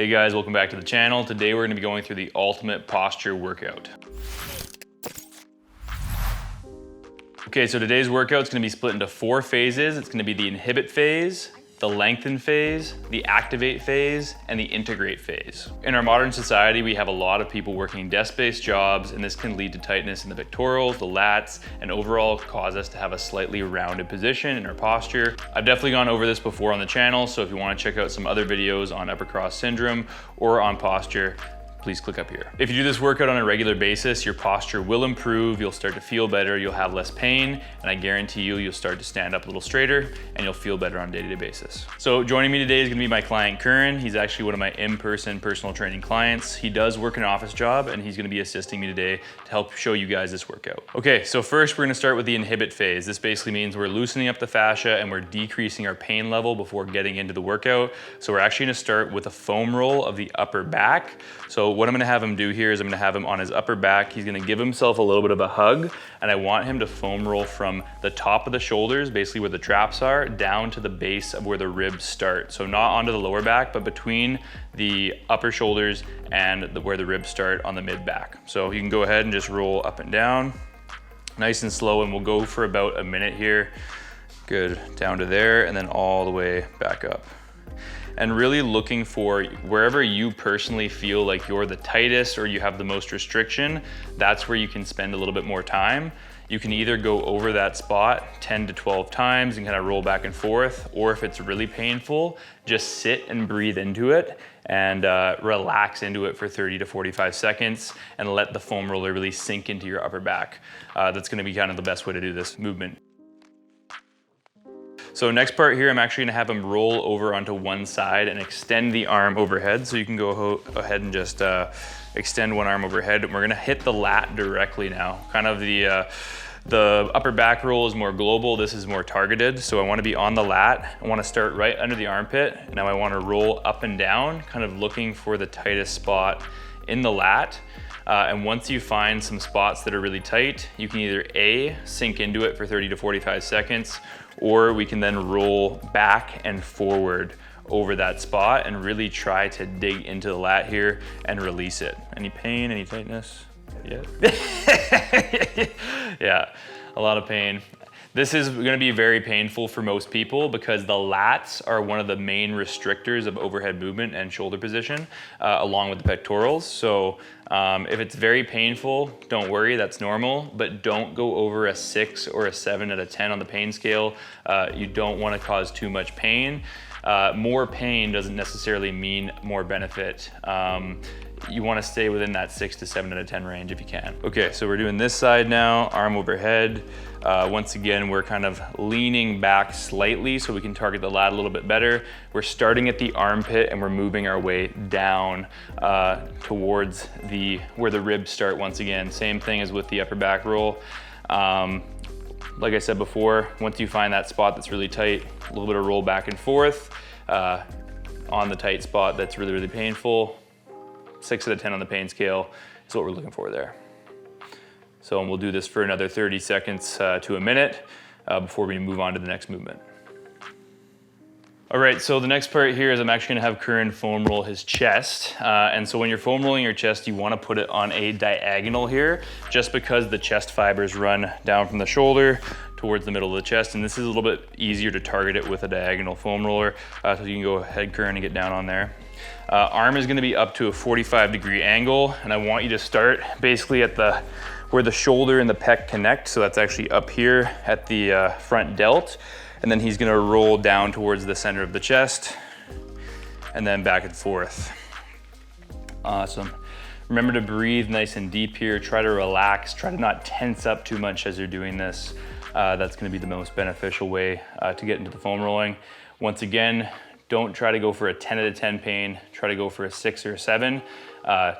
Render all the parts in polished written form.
Hey guys, welcome back to the channel. Today we're going to be going through the ultimate posture workout. Okay, so today's workout is going to be split into 4 phases. It's going to be the Inhibit Phase, the Lengthen Phase, the Activate Phase, and the Integrate Phase. In our modern society, we have a lot of people working desk-based jobs, and this can lead to tightness in the pectorals, the lats, and overall cause us to have a slightly rounded position in our posture. I've definitely gone over this before on the channel, so if you want to check out some other videos on upper cross syndrome or on posture, please click up here. If you do this workout on a regular basis, your posture will improve, you'll start to feel better, you'll have less pain, and I guarantee you'll start to stand up a little straighter and you'll feel better on a day-to-day basis. So joining me today is gonna be my client, Curran. He's actually one of my in-person personal training clients. He does work an office job and he's gonna be assisting me today to help show you guys this workout. Okay, so first we're gonna start with the Inhibit Phase. This basically means we're loosening up the fascia and we're decreasing our pain level before getting into the workout. So we're actually gonna start with a foam roll of the upper back. So what I'm gonna have him do here is I'm gonna have him on his upper back. He's gonna give himself a little bit of a hug, and I want him to foam roll from the top of the shoulders, basically where the traps are, down to the base of where the ribs start. So not onto the lower back, but between the upper shoulders and where the ribs start on the mid back. So you can go ahead and just roll up and down, nice and slow, and we'll go for about a minute here. Good, down to there, and then all the way back up. And really looking for wherever you personally feel like you're the tightest or you have the most restriction, that's where you can spend a little bit more time. You can either go over that spot 10 to 12 times and kind of roll back and forth, or if it's really painful, just sit and breathe into it and relax into it for 30 to 45 seconds and let the foam roller really sink into your upper back. That's gonna be kind of the best way to do this movement. So next part here, I'm actually gonna have him roll over onto one side and extend the arm overhead. So you can go ahead and just extend one arm overhead. And we're gonna hit the lat directly now. Kind of the upper back roll is more global, this is more targeted. So I wanna be on the lat. I wanna start right under the armpit. Now I wanna roll up and down, kind of looking for the tightest spot in the lat. And once you find some spots that are really tight, you can either A, sink into it for 30 to 45 seconds, or we can then roll back and forward over that spot and really try to dig into the lat here and release it. Any pain, any tightness? Yeah. Yeah, a lot of pain. This is gonna be very painful for most people because the lats are one of the main restrictors of overhead movement and shoulder position, along with the pectorals. So if it's very painful, don't worry, that's normal, but don't go over a 6 or a 7 out of 10 on the pain scale. You don't wanna cause too much pain. More pain doesn't necessarily mean more benefit. You wanna stay within that 6 to 7 out of 10 range if you can. Okay, so we're doing this side now, arm overhead. Once again, we're kind of leaning back slightly so we can target the lat a little bit better. We're starting at the armpit and we're moving our way down towards where the ribs start once again. Same thing as with the upper back roll. Like I said before, once you find that spot that's really tight, a little bit of roll back and forth on the tight spot that's really, really painful. 6 out of 10 on the pain scale is what we're looking for there. So we'll do this for another 30 seconds to a minute before we move on to the next movement. All right, so the next part here is I'm actually gonna have Curran foam roll his chest. And so when you're foam rolling your chest, you wanna put it on a diagonal here, just because the chest fibers run down from the shoulder towards the middle of the chest. And this is a little bit easier to target it with a diagonal foam roller. So you can go ahead, Curran, and get down on there. Arm is gonna be up to a 45-degree angle, and I want you to start basically at where the shoulder and the pec connect. So that's actually up here at the front delt. And then he's gonna roll down towards the center of the chest and then back and forth. Awesome. Remember to breathe nice and deep here. Try to relax, try to not tense up too much as you're doing this. That's gonna be the most beneficial way to get into the foam rolling. Once again, don't try to go for a 10 out of 10 pain, try to go for a 6 or a 7.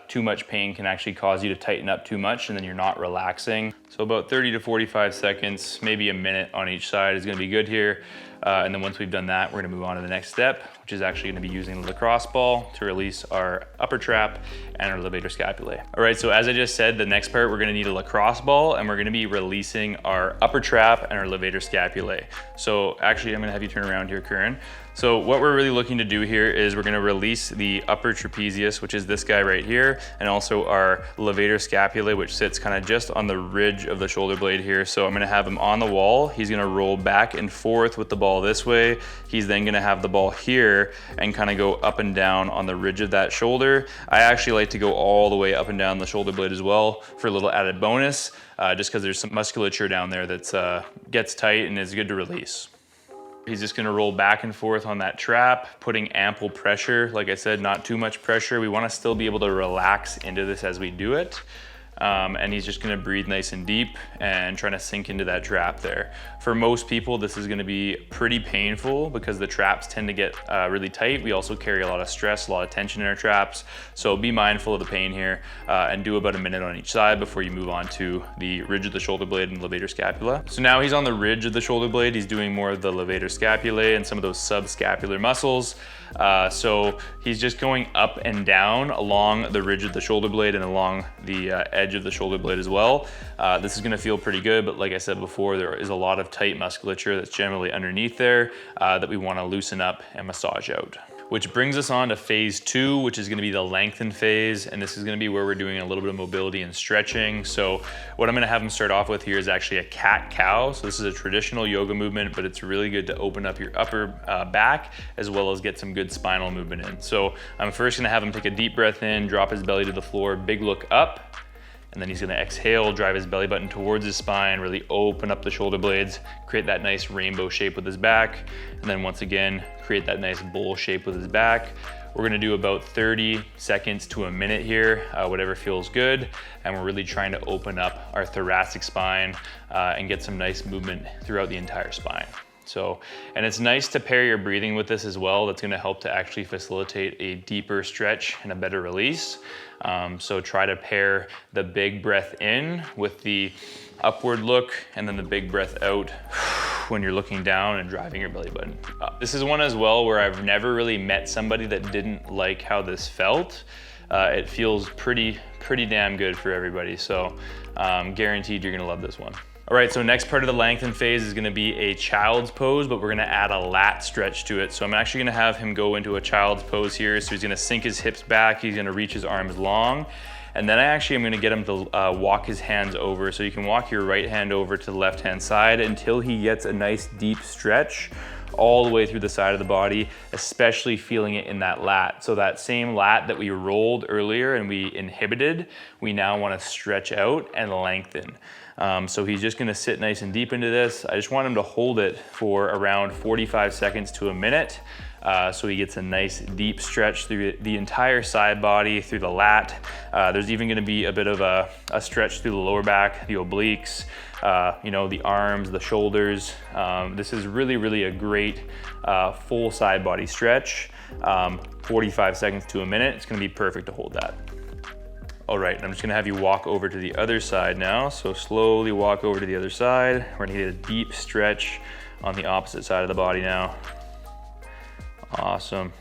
Too much pain can actually cause you to tighten up too much and then you're not relaxing. So about 30 to 45 seconds, maybe a minute on each side is gonna be good here. And then once we've done that, we're gonna move on to the next step, which is actually gonna be using the lacrosse ball to release our upper trap and our levator scapulae. All right, so as I just said, the next part, we're gonna need a lacrosse ball and we're gonna be releasing our upper trap and our levator scapulae. So actually, I'm gonna have you turn around here, Curran. So what we're really looking to do here is we're gonna release the upper trapezius, which is this guy right here, and also our levator scapulae, which sits kind of just on the ridge of the shoulder blade here. So I'm gonna have him on the wall. He's gonna roll back and forth with the ball this way. He's then gonna have the ball here and kind of go up and down on the ridge of that shoulder. I actually like to go all the way up and down the shoulder blade as well for a little added bonus, just because there's some musculature down there that gets tight and is good to release. He's just gonna roll back and forth on that trap, putting ample pressure. Like I said, not too much pressure. We wanna still be able to relax into this as we do it. And he's just gonna breathe nice and deep and trying to sink into that trap there. For most people, this is gonna be pretty painful because the traps tend to get really tight. We also carry a lot of stress, a lot of tension in our traps. So be mindful of the pain here and do about a minute on each side before you move on to the ridge of the shoulder blade and levator scapula. So now he's on the ridge of the shoulder blade. He's doing more of the levator scapulae and some of those subscapular muscles. So he's just going up and down along the ridge of the shoulder blade and along the edge of the shoulder blade as well. This is gonna feel pretty good, but like I said before, there is a lot of tight musculature that's generally underneath there that we wanna loosen up and massage out. Which brings us on to phase 2, which is gonna be the lengthen phase. And this is gonna be where we're doing a little bit of mobility and stretching. So what I'm gonna have them start off with here is actually a cat-cow. So this is a traditional yoga movement, but it's really good to open up your upper back as well as get some good spinal movement in. So I'm first gonna have him take a deep breath in, drop his belly to the floor, big look up. And then he's gonna exhale, drive his belly button towards his spine, really open up the shoulder blades, create that nice rainbow shape with his back. And then once again, create that nice bowl shape with his back. We're gonna do about 30 seconds to a minute here, whatever feels good. And we're really trying to open up our thoracic spine and get some nice movement throughout the entire spine. So, and it's nice to pair your breathing with this as well. That's gonna help to actually facilitate a deeper stretch and a better release. So try to pair the big breath in with the upward look and then the big breath out when you're looking down and driving your belly button up. This is one as well where I've never really met somebody that didn't like how this felt. It feels pretty damn good for everybody. So guaranteed you're gonna love this one. All right, so next part of the lengthen phase is gonna be a child's pose, but we're gonna add a lat stretch to it. So I'm actually gonna have him go into a child's pose here. So he's gonna sink his hips back, he's gonna reach his arms long, and then I actually am gonna get him to walk his hands over. So you can walk your right hand over to the left-hand side until he gets a nice deep stretch all the way through the side of the body, especially feeling it in that lat. So that same lat that we rolled earlier and we inhibited, we now wanna stretch out and lengthen. So he's just gonna sit nice and deep into this. I just want him to hold it for around 45 seconds to a minute. So he gets a nice deep stretch through the entire side body, through the lat. There's even gonna be a bit of a stretch through the lower back, the obliques, you know, the arms, the shoulders. This is really a great full side body stretch. 45 seconds to a minute, it's gonna be perfect to hold that. All right, and I'm just gonna have you walk over to the other side now. So slowly walk over to the other side. We're gonna get a deep stretch on the opposite side of the body now. Awesome,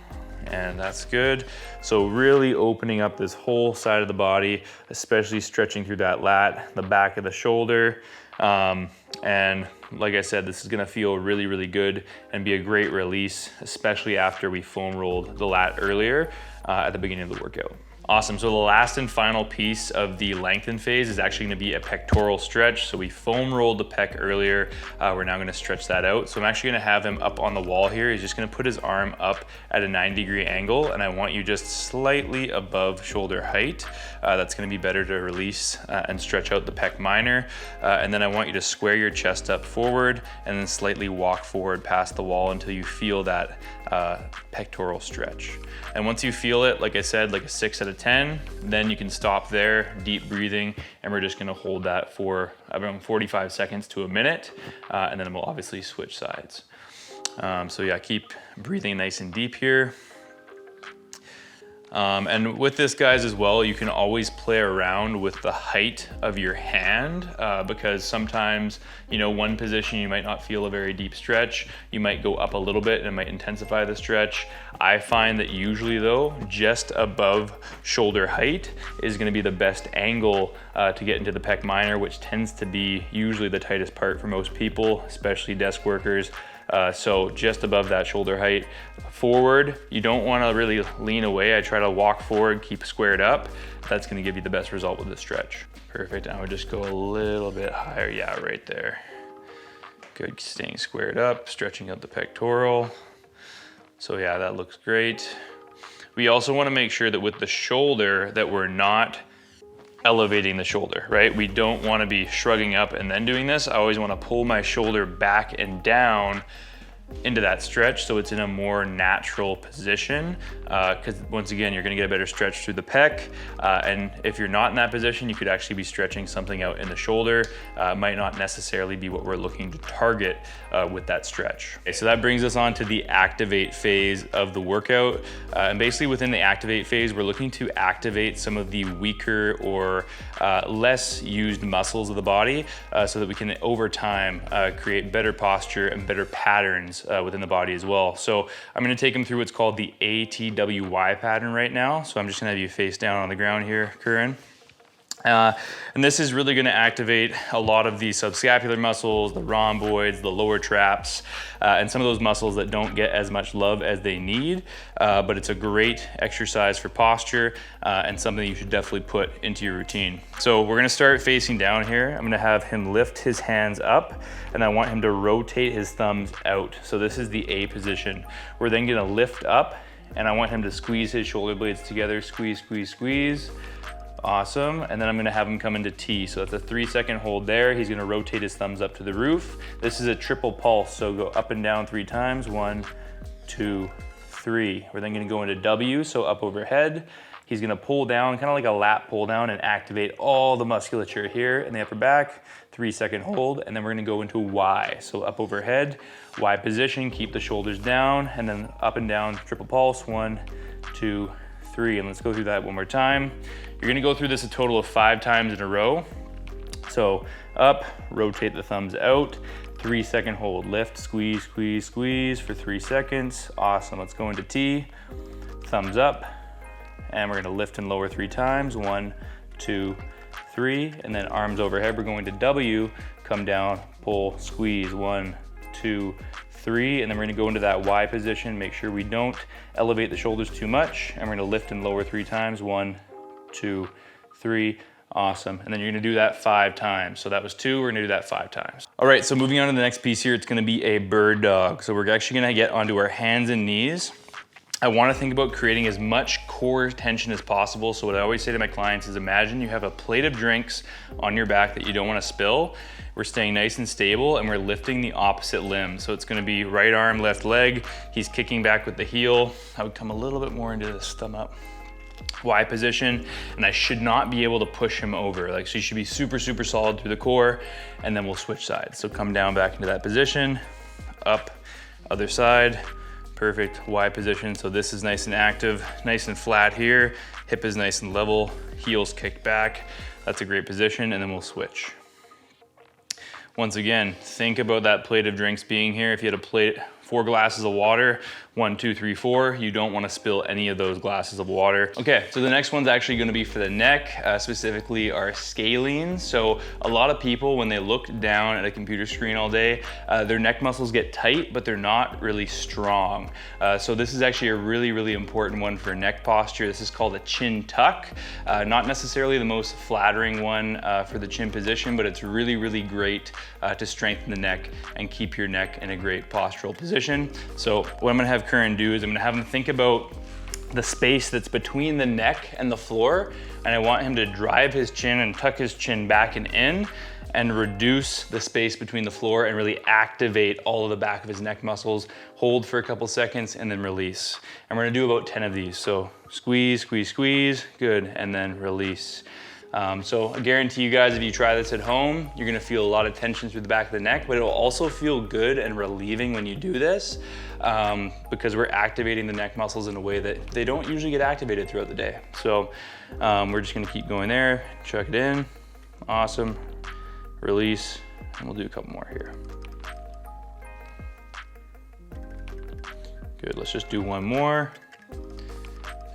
and that's good. So really opening up this whole side of the body, especially stretching through that lat, the back of the shoulder. And like I said, this is gonna feel really good and be a great release, especially after we foam rolled the lat earlier at the beginning of the workout. Awesome, so the last and final piece of the lengthen phase is actually gonna be a pectoral stretch. So we foam rolled the pec earlier. We're now gonna stretch that out. So I'm actually gonna have him up on the wall here. He's just gonna put his arm up at a 90-degree angle, and I want you just slightly above shoulder height. That's gonna be better to release and stretch out the pec minor. And then I want you to square your chest up forward and then slightly walk forward past the wall until you feel that pectoral stretch. And once you feel it, like I said, like a 6 out of 10, then you can stop there, deep breathing, and we're just gonna hold that for around 45 seconds to a minute, and then we'll obviously switch sides. So yeah, keep breathing nice and deep here. And with this, guys, as well, you can always play around with the height of your hand because sometimes, you know, one position you might not feel a very deep stretch. You might go up a little bit and it might intensify the stretch. I find that usually, though, just above shoulder height is going to be the best angle to get into the pec minor, which tends to be usually the tightest part for most people, especially desk workers. So just above that shoulder height. Forward, you don't want to really lean away. I try to walk forward, keep squared up. That's going to give you the best result with the stretch. Perfect. I would just go a little bit higher. Yeah, right there. Good. Staying squared up, stretching out the pectoral. So yeah, that looks great. We also want to make sure that with the shoulder that we're not elevating the shoulder, right? We don't want to be shrugging up and then doing this. I always want to pull my shoulder back and down into that stretch so it's in a more natural position, because once again, you're going to get a better stretch through the pec, and if you're not in that position, you could actually be stretching something out in the shoulder. Might not necessarily be what we're looking to target with that stretch. Okay, so that brings us on to the activate phase of the workout, and basically within the activate phase, we're looking to activate some of the weaker or less used muscles of the body so that we can over time create better posture and better patterns within the body as well. So I'm going to take them through what's called the ATWY pattern right now. So I'm just going to have you face down on the ground here, Curran. And this is really going to activate a lot of the subscapular muscles, the rhomboids, the lower traps, and some of those muscles that don't get as much love as they need. But it's a great exercise for posture and something you should definitely put into your routine. So we're going to start facing down here. I'm going to have him lift his hands up, and I want him to rotate his thumbs out. So this is the A position. We're then going to lift up, and I want him to squeeze his shoulder blades together. Squeeze, squeeze, squeeze. Awesome, and then I'm gonna have him come into T. So that's a 3-second hold there. He's gonna rotate his thumbs up to the roof. This is a triple pulse, so go up and down 3 times. 1, 2, 3. We're then gonna go into W, so up overhead. He's gonna pull down, kind of like a lat pull down, and activate all the musculature here in the upper back. 3-second hold, and then we're gonna go into Y. So up overhead, Y position, keep the shoulders down, and then up and down, triple pulse. 1, 2, 3, and let's go through that one more time. You're gonna go through this a total of 5 times in a row. So up, rotate the thumbs out, 3-second hold, lift, squeeze, squeeze, squeeze for 3 seconds. Awesome, let's go into T, thumbs up, and we're gonna lift and lower 3 times. 1, 2, 3, and then arms overhead. We're going to W, come down, pull, squeeze. 1, 2, 3, and then we're gonna go into that Y position. Make sure we don't elevate the shoulders too much, and we're gonna lift and lower 3 times. 1, 2, 3, awesome. And then you're gonna do that 5 times. So that was 2, we're gonna do that 5 times. All right, so moving on to the next piece here, it's gonna be a bird dog. So we're actually gonna get onto our hands and knees. I wanna think about creating as much core tension as possible. So what I always say to my clients is imagine you have a plate of drinks on your back that you don't wanna spill. We're staying nice and stable, and we're lifting the opposite limb. So it's gonna be right arm, left leg. He's kicking back with the heel. I would come a little bit more into this thumb up. Y position, and I should not be able to push him over. Like, so you should be super, super solid through the core, and then we'll switch sides. So come down back into that position, up, other side, perfect, Y position. So this is nice and active, nice and flat here. Hip is nice and level, heels kicked back. That's a great position, and then we'll switch. Once again, think about that plate of drinks being here. If you had a plate, 4 glasses of water, 1, 2, 3, 4, you don't want to spill any of those glasses of water. Okay, so the next one's actually going to be for the neck, specifically our scalenes. So a lot of people, when they look down at a computer screen all day, their neck muscles get tight, but they're not really strong. So this is actually a really, really important one for neck posture. This is called a chin tuck. Not necessarily the most flattering one for the chin position, but it's really, really great to strengthen the neck and keep your neck in a great postural position. So what I'm gonna have Curran do is I'm gonna have him think about the space that's between the neck and the floor, and I want him to drive his chin and tuck his chin back and in and reduce the space between the floor and really activate all of the back of his neck muscles. Hold for a couple seconds and then release. And we're gonna do about 10 of these. So squeeze, squeeze, squeeze, good, and then release. So I guarantee you guys, if you try this at home, you're gonna feel a lot of tension through the back of the neck, but it'll also feel good and relieving when you do this. because we're activating the neck muscles in a way that they don't usually get activated throughout the day. So we're just gonna keep going there, chuck it in, awesome, release, and we'll do a couple more here. Good, let's just do one more.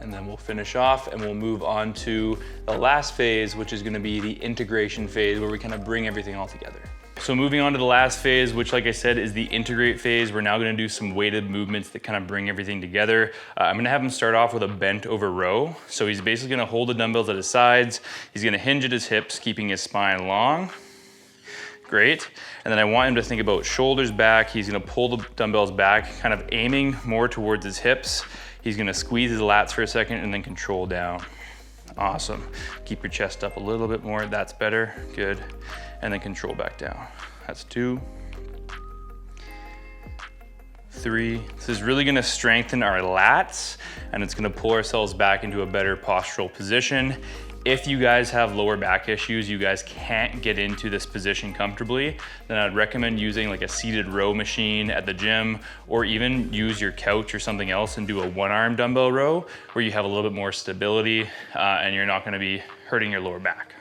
And then we'll finish off and we'll move on to the last phase, which is gonna be the integration phase, where we kind of bring everything all together. So moving on to the last phase, which like I said, is the integrate phase. We're now gonna do some weighted movements that kind of bring everything together. I'm gonna have him start off with a bent over row. So he's basically gonna hold the dumbbells at his sides. He's gonna hinge at his hips, keeping his spine long. Great. And then I want him to think about shoulders back. He's gonna pull the dumbbells back, kind of aiming more towards his hips. He's gonna squeeze his lats for a second and then control down. Awesome. Keep your chest up a little bit more. That's better. Good. And then control back down. That's 2, 3. This is really gonna strengthen our lats and it's gonna pull ourselves back into a better postural position. If you guys have lower back issues, you guys can't get into this position comfortably, then I'd recommend using like a seated row machine at the gym, or even use your couch or something else and do a one-arm dumbbell row where you have a little bit more stability and you're not gonna be hurting your lower back.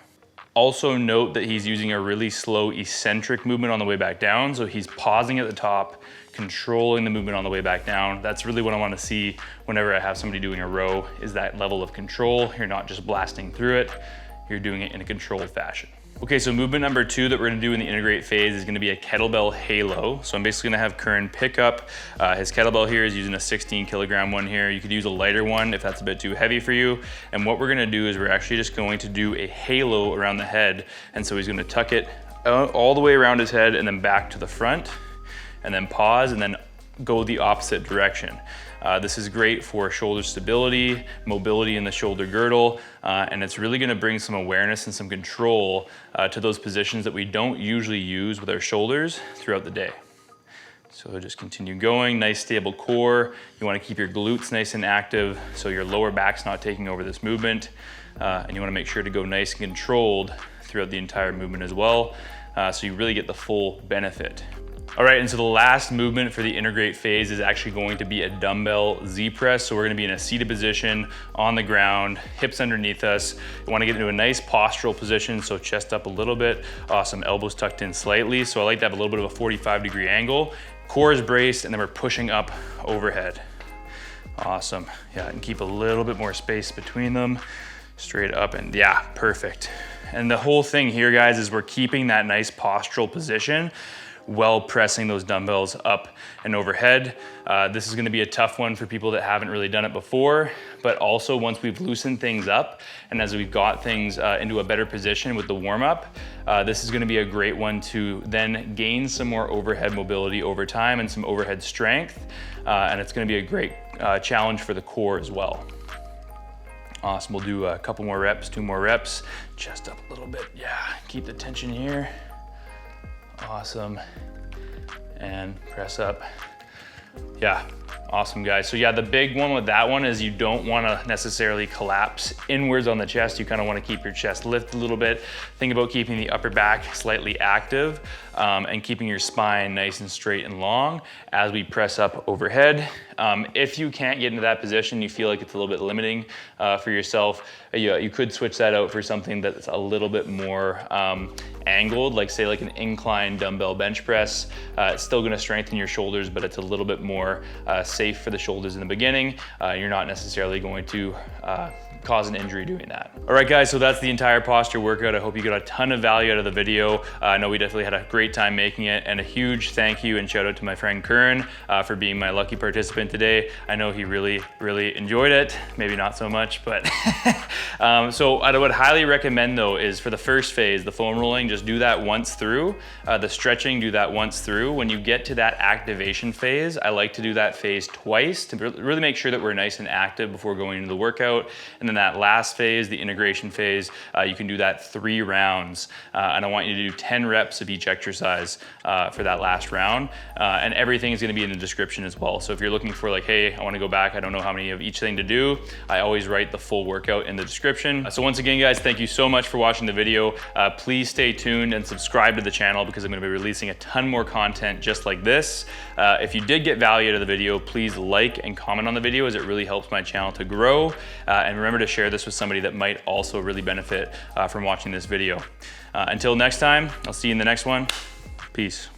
Also note that he's using a really slow eccentric movement on the way back down. So he's pausing at the top, controlling the movement on the way back down. That's really what I want to see whenever I have somebody doing a row, is that level of control. You're not just blasting through it, you're doing it in a controlled fashion. Okay, so movement number 2 that we're gonna do in the integrate phase is gonna be a kettlebell halo. So I'm basically gonna have Curran pick up his kettlebell here. He's using a 16 kilogram one here. You could use a lighter one if that's a bit too heavy for you. And what we're gonna do is we're actually just going to do a halo around the head. And so he's gonna tuck it all the way around his head and then back to the front, and then pause and then go the opposite direction. This is great for shoulder stability, mobility in the shoulder girdle, and it's really gonna bring some awareness and some control to those positions that we don't usually use with our shoulders throughout the day. So just continue going, nice stable core. You wanna keep your glutes nice and active so your lower back's not taking over this movement, and you wanna make sure to go nice and controlled throughout the entire movement as well, so you really get the full benefit. All right, and so the last movement for the integrate phase is actually going to be a dumbbell Z press. So we're gonna be in a seated position on the ground, hips underneath us. You wanna get into a nice postural position, so chest up a little bit, awesome, elbows tucked in slightly. So I like to have a little bit of a 45-degree angle, core is braced, and then we're pushing up overhead. Awesome, yeah, and keep a little bit more space between them, straight up, and yeah, perfect. And the whole thing here, guys, is we're keeping that nice postural position while pressing those dumbbells up and overhead. This is gonna be a tough one for people that haven't really done it before, but also once we've loosened things up and as we've got things into a better position with the warm-up, this is gonna be a great one to then gain some more overhead mobility over time and some overhead strength, and it's gonna be a great challenge for the core as well. Awesome, we'll do a couple more reps, 2 more reps, chest up a little bit, yeah, keep the tension here. Awesome, and press up. Yeah, awesome, guys. So yeah, the big one with that one is you don't wanna necessarily collapse inwards on the chest. You kinda wanna keep your chest lift a little bit. Think about keeping the upper back slightly active and keeping your spine nice and straight and long as we press up overhead. If you can't get into that position, you feel like it's a little bit limiting for yourself, you could switch that out for something that's a little bit more angled, like say like an incline dumbbell bench press. It's still gonna strengthen your shoulders, but it's a little bit more safe for the shoulders in the beginning. You're not necessarily going to cause an injury doing that. All right, guys, so that's the entire posture workout. I hope you got a ton of value out of the video. I know we definitely had a great time making it, and a huge thank you and shout out to my friend Curran for being my lucky participant today. I know he really enjoyed it, maybe not so much, but so what I would highly recommend though is for the first phase, the foam rolling, just do that once through. The stretching, do that once through. When you get to that activation phase, I like to do that phase twice to really make sure that we're nice and active before going into the workout. And then in that last phase, the integration phase, you can do that 3 rounds. And I want you to do 10 reps of each exercise for that last round. And everything is gonna be in the description as well. So if you're looking for like, hey, I wanna go back, I don't know how many of each thing to do, I always write the full workout in the description. So once again, guys, thank you so much for watching the video. Please stay tuned and subscribe to the channel because I'm gonna be releasing a ton more content just like this. If you did get value out of the video, please like and comment on the video as it really helps my channel to grow. And remember to share this with somebody that might also really benefit from watching this video. Until next time, I'll see you in the next one. Peace.